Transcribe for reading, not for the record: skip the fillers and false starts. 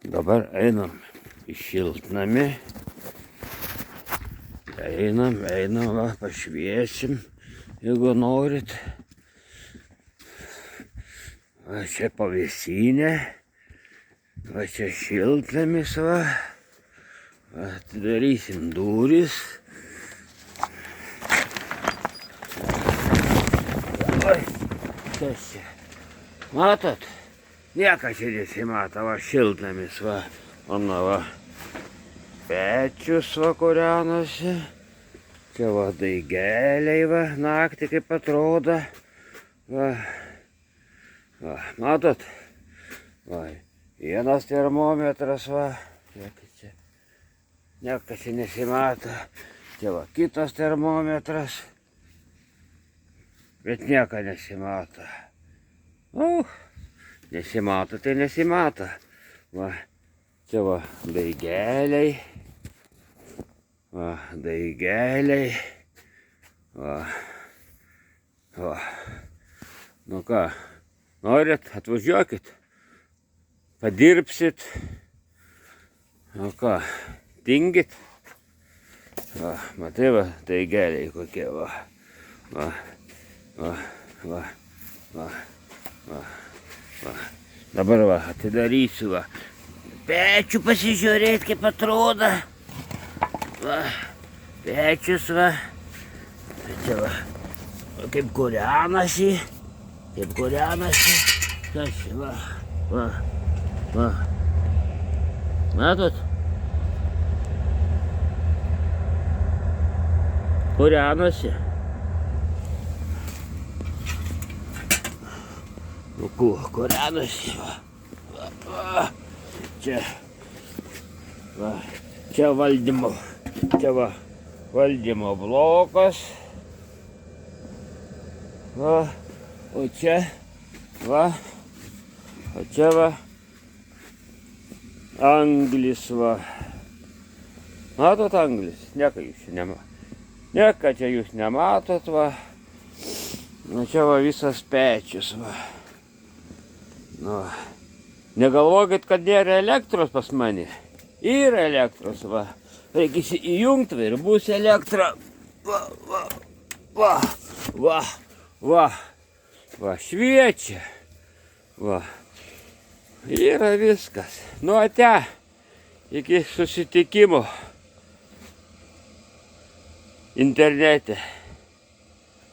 Dabar einam į šiltnamį. Einam, va, pašviesim, jeigu norit. Va, čia pavėsinė. Va, čia šiltnamis, va. Va, atidarysim duris. Oi, kas čia? Matot? Nieko čia nesimato, va, šiltnamis, va. Ona, va. Pečius, va, kūrenasi. Čia, va, daigeliai, va, naktį kaip atrodo. Va. Va, matot? Va, vienas termometras, va. Čia. Nieko čia nesimato. Čia, va, kitas termometras. Bet nieko nesimato. Nesimato, tai nesimato. Va, čia va, daigeliai. Va, daigeliai. Va. Va. Nu ką, norit, atvažiuokit. Padirbsit. Nu ką, tingit. Va, matai, va, daigeliai kokie, va. Va, va, va, va, va. Va. Dabar va, atidarysiu, va. Pečių pasižiūrėt, kaip atrodo. Va, pečius, va. Čia va, kaip kūrenasi. Kaip kūrenasi. Kas čia, va, va, va. Matot? Kūrenasi. Nu, kūrenasi, va. Va, va. Čia, va, čia va, valdymo blokas. Va, o čia, va, anglis, va. Matot anglis? Nieko jūs nematot. Nieko čia jūs nematot, va. Nu, čia va visas pečius, va. Nu, negalvokit, kad nėra elektros pas mane. Yra elektros, va. Reikia įjungti ir bus elektra. Va, va, va, va, va, va, šviečia. Va. Yra viskas. Nu, ate. Iki susitikimo internete.